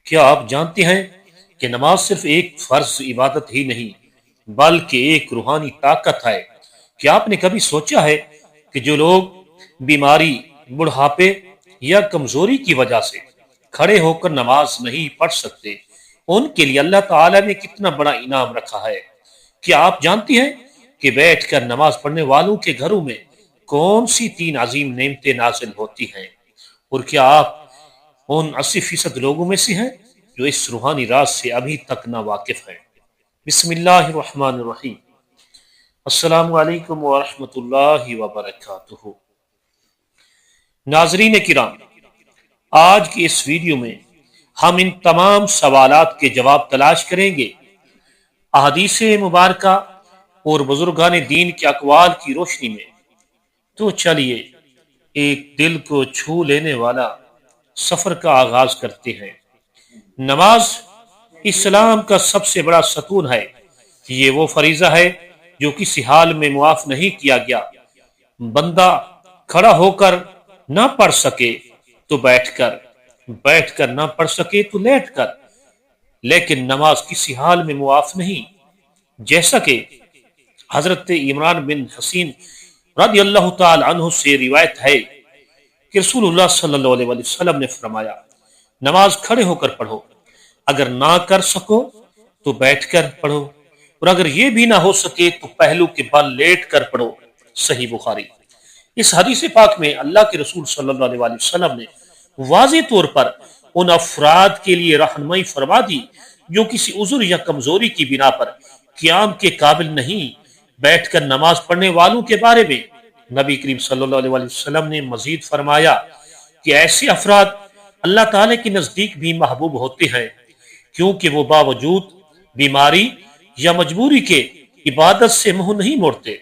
کیا آپ جانتے ہیں کہ نماز صرف ایک فرض عبادت ہی نہیں بلکہ ایک روحانی طاقت ہے؟ کیا آپ نے کبھی سوچا ہے کہ جو لوگ بیماری، بڑھاپے یا کمزوری کی وجہ سے کھڑے ہو کر نماز نہیں پڑھ سکتے، ان کے لیے اللہ تعالی نے کتنا بڑا انعام رکھا ہے؟ کیا آپ جانتی ہیں کہ بیٹھ کر نماز پڑھنے والوں کے گھروں میں کون سی تین عظیم نعمتیں نازل ہوتی ہیں؟ اور کیا آپ ان 80% لوگوں میں سے ہیں جو اس روحانی راز سے ابھی تک نہ واقف ہیں؟ بسم اللہ الرحمن الرحیم۔ السلام علیکم ورحمۃ اللہ وبرکاتہ۔ ناظرین کرام، آج کی اس ویڈیو میں ہم ان تمام سوالات کے جواب تلاش کریں گے۔ احادیث مبارکہ اور بزرگان دین کے اقوال کی روشنی میں۔ تو چلیے ایک دل کو چھو لینے والا سفر کا آغاز کرتے ہیں۔ نماز اسلام کا سب سے بڑا ستون ہے۔ یہ وہ فریضہ ہے جو کسی حال میں معاف نہیں کیا گیا۔ بندہ کھڑا ہو کر نہ پڑھ سکے تو بیٹھ کر نہ پڑھ سکے تو لیٹ کر، لیکن نماز کسی حال میں معاف نہیں۔ جیسا کہ حضرت عمران بن حسین رضی اللہ تعالی عنہ سے روایت ہے کہ رسول اللہ صلی اللہ علیہ وسلم نے فرمایا، نماز کھڑے ہو کر پڑھو، اگر نہ کر سکو تو بیٹھ کر پڑھو، اور اگر یہ بھی نہ ہو سکے تو پہلو کے بل لیٹ کر پڑھو۔ صحیح بخاری۔ اس حدیث پاک میں اللہ کے رسول صلی اللہ علیہ وسلم نے واضح طور پر ان افراد کے لیے رہنمائی فرما دی جو کسی عذر یا کمزوری کی بنا پر قیام کے قابل نہیں۔ بیٹھ کر نماز پڑھنے والوں کے بارے میں نبی کریم صلی اللہ علیہ وسلم نے مزید فرمایا کہ ایسے افراد اللہ تعالی کے نزدیک بھی محبوب ہوتے ہیں، کیونکہ وہ باوجود بیماری یا مجبوری کے عبادت سے منہ نہیں موڑتے۔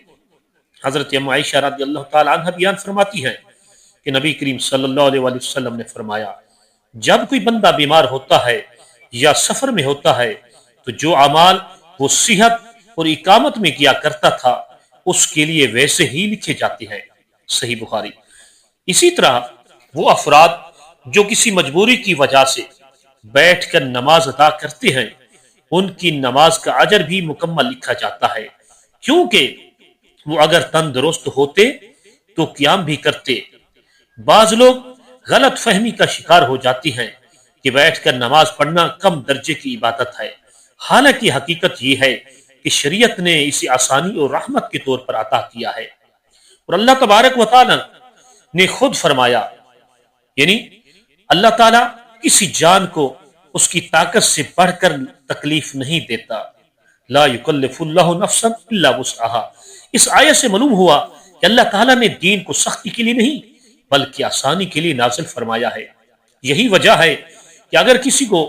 حضرت ام عائشہ رضی اللہ تعالی عنہ بیان فرماتی ہیں کہ نبی کریم صلی اللہ علیہ وسلم نے فرمایا، جب کوئی بندہ بیمار ہوتا ہے یا سفر میں ہوتا ہے تو جو اعمال وہ صحت اور اقامت میں کیا کرتا تھا اس کے لیے ویسے ہی لکھے جاتے ہیں۔ صحیح بخاری۔ اسی طرح وہ افراد جو کسی مجبوری کی وجہ سے بیٹھ کر نماز ادا کرتے ہیں ان کی نماز کا اجر بھی مکمل لکھا جاتا ہے، کیونکہ وہ اگر تندرست ہوتے تو قیام بھی کرتے۔ بعض لوگ غلط فہمی کا شکار ہو جاتی ہیں کہ بیٹھ کر نماز پڑھنا کم درجے کی عبادت ہے، حالانکہ حقیقت یہ ہے کہ شریعت نے اسے آسانی اور رحمت کے طور پر عطا کیا ہے۔ اور اللہ تبارک و تعالی نے خود فرمایا، یعنی اللہ تعالیٰ کسی جان کو اس کی طاقت سے بڑھ کر تکلیف نہیں دیتا۔ لا یکلف اللہ نفسا الا وسعها۔ اس آیت سے معلوم ہوا کہ اللہ تعالیٰ نے دین کو سختی کے لیے نہیں بلکہ آسانی کے لیے نازل فرمایا ہے۔ یہی وجہ ہے کہ اگر کسی کو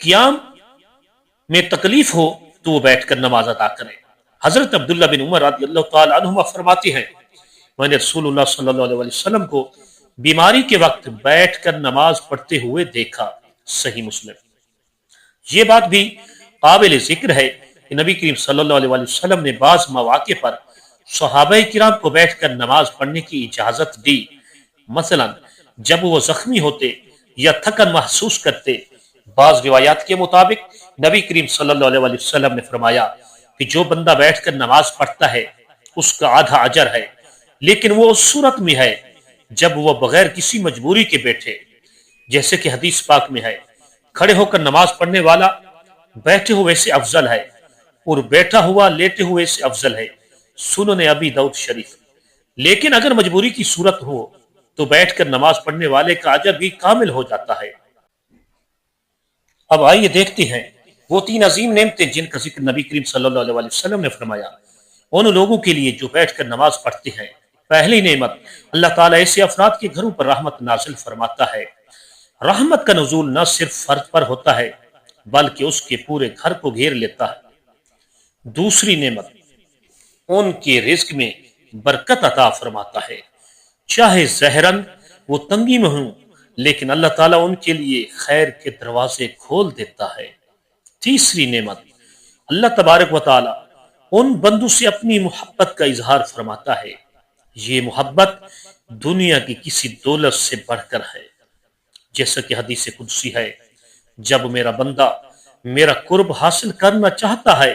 قیام میں تکلیف ہو تو وہ بیٹھ کر نماز ادا کرے۔ حضرت عبداللہ بن عمر رضی اللہ تعالی عنہما فرماتے ہیں، میں نے رسول اللہ صلی اللہ علیہ وسلم کو بیماری کے وقت بیٹھ کر نماز پڑھتے ہوئے دیکھا۔ صحیح مسلم۔ یہ بات بھی قابل ذکر ہے کہ نبی کریم صلی اللہ علیہ وسلم نے بعض مواقع پر صحابہ کرام کو بیٹھ کر نماز پڑھنے کی اجازت دی، مثلا جب وہ زخمی ہوتے یا تھکن محسوس کرتے۔ بعض روایات کے مطابق نبی کریم صلی اللہ علیہ وسلم نے فرمایا کہ جو بندہ بیٹھ کر نماز پڑھتا ہے اس کا آدھا اجر ہے، لیکن وہ اس صورت میں ہے جب وہ بغیر کسی مجبوری کے بیٹھے، جیسے کہ حدیث پاک میں ہے، کھڑے ہو کر نماز پڑھنے والا بیٹھے ہوئے سے افضل ہے اور بیٹھا ہوا لیٹے ہوئے سے افضل ہے۔ سنن ابی داؤد شریف۔ لیکن اگر مجبوری کی صورت ہو تو بیٹھ کر نماز پڑھنے والے کا اجر بھی کامل ہو جاتا ہے۔ اب آئیے دیکھتے ہیں وہ تین عظیم نعمتیں جن کا ذکر نبی کریم صلی اللہ علیہ وسلم نے فرمایا ان لوگوں کے لیے جو بیٹھ کر نماز پڑھتے ہیں۔ پہلی نعمت، اللہ تعالیٰ ایسے افراد کے گھروں پر رحمت نازل فرماتا ہے۔ رحمت کا نزول نہ صرف فرد پر ہوتا ہے بلکہ اس کے پورے گھر کو گھیر لیتا ہے۔ دوسری نعمت، ان کے رزق میں برکت عطا فرماتا ہے، چاہے ظاہراً وہ تنگی میں ہوں لیکن اللہ تعالیٰ ان کے لیے خیر کے دروازے کھول دیتا ہے۔ تیسری نعمت، اللہ تبارک و تعالیٰ ان بندوں سے اپنی محبت کا اظہار فرماتا ہے۔ یہ محبت دنیا کی کسی دولت سے بڑھ کر ہے، جیسا کہ حدیث قدسی ہے، جب میرا بندہ میرا قرب حاصل کرنا چاہتا ہے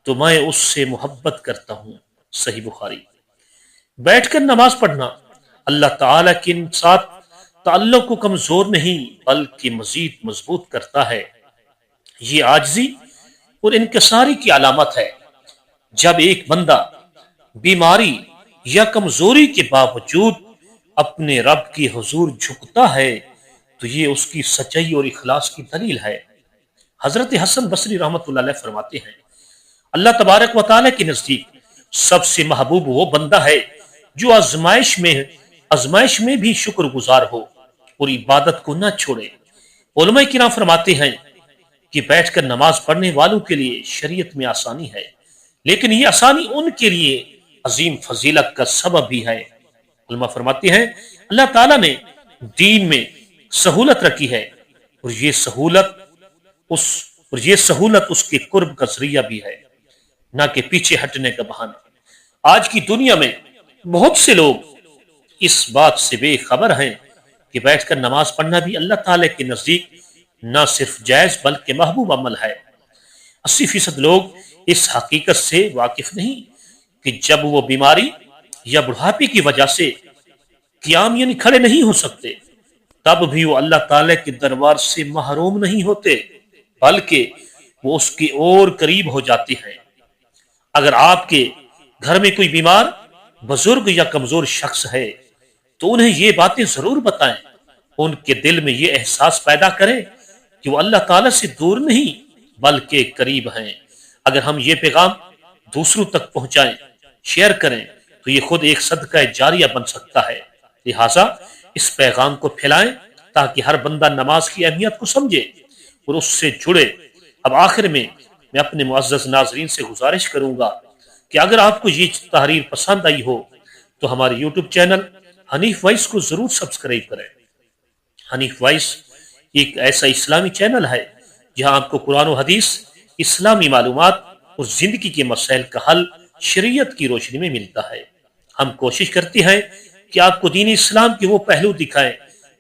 تو میں اس سے محبت کرتا ہوں۔ صحیح بخاری۔ بیٹھ کر نماز پڑھنا اللہ تعالی کے ساتھ تعلق کو کمزور نہیں بلکہ مزید مضبوط کرتا ہے۔ یہ عاجزی اور انکساری کی علامت ہے۔ جب ایک بندہ بیماری یا کمزوری کے باوجود اپنے رب کی حضور جھکتا ہے تو یہ اس کی سچائی اور اخلاص کی دلیل ہے۔ حضرت حسن بصری رحمۃ اللہ علیہ فرماتے ہیں، اللہ تبارک و تعالی کے نزدیک سب سے محبوب وہ بندہ ہے جو آزمائش میں بھی شکر گزار ہو اور عبادت کو نہ چھوڑے۔ علماء کرام فرماتے ہیں کہ بیٹھ کر نماز پڑھنے والوں کے لیے شریعت میں آسانی ہے، لیکن یہ آسانی ان کے لیے عظیم فضیلت کا سبب بھی ہے۔ علماء فرماتے ہیں اللہ تعالیٰ نے دین میں سہولت رکھی ہے اور یہ سہولت اس کے قرب کا ذریعہ بھی ہے، نہ کہ پیچھے ہٹنے کا بہانہ۔ آج کی دنیا میں بہت سے لوگ اس بات سے بے خبر ہیں کہ بیٹھ کر نماز پڑھنا بھی اللہ تعالی کے نزدیک نہ صرف جائز بلکہ محبوب عمل ہے۔ 80% لوگ اس حقیقت سے واقف نہیں کہ جب وہ بیماری یا بڑھاپے کی وجہ سے قیام یعنی کھڑے نہیں ہو سکتے تب بھی وہ اللہ تعالی کے دربار سے محروم نہیں ہوتے بلکہ وہ اس کے اور قریب ہو جاتے ہیں۔ اگر آپ کے گھر میں کوئی بیمار بزرگ یا کمزور شخص ہے تو انہیں یہ باتیں ضرور بتائیں، ان کے دل میں یہ احساس پیدا کریں کہ وہ اللہ تعالی سے دور نہیں بلکہ قریب ہیں۔ اگر ہم یہ پیغام دوسروں تک پہنچائیں، شیئر کریں تو یہ خود ایک صدقہ جاریہ بن سکتا ہے۔ لہٰذا اس پیغام کو پھیلائیں تاکہ ہر بندہ نماز کی اہمیت کو سمجھے اور اس سے جڑے۔ اب آخر میں اپنے معزز ناظرین سے گزارش کروں گا کہ اگر آپ کو یہ تحریر پسند آئی ہو تو ہمارے یوٹیوب چینل حنیف وائس کو ضرور سبسکرائب کریں۔ حنیف وائس ایک ایسا اسلامی چینل ہے جہاں آپ کو قرآن و حدیث، اسلامی معلومات اور زندگی کے مسائل کا حل شریعت کی روشنی میں ملتا ہے۔ ہم کوشش کرتے ہیں کہ آپ کو دین اسلام کے وہ پہلو دکھائیں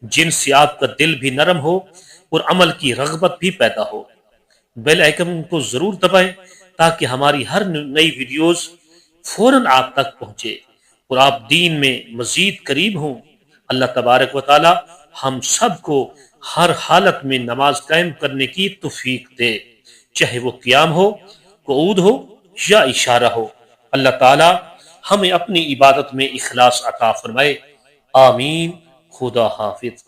جن سے آپ کا دل بھی نرم ہو اور عمل کی رغبت بھی پیدا ہو۔ بیل آئیکن کو ضرور دبائیں تاکہ ہماری ہر نئی ویڈیوز فوراً آپ تک پہنچے اور آپ دین میں مزید قریب ہوں۔ اللہ تبارک و تعالی ہم سب کو ہر حالت میں نماز قائم کرنے کی توفیق دے، چاہے وہ قیام ہو، قعود ہو یا اشارہ ہو۔ اللہ تعالی ہمیں اپنی عبادت میں اخلاص عطا فرمائے۔ آمین۔ خدا حافظ۔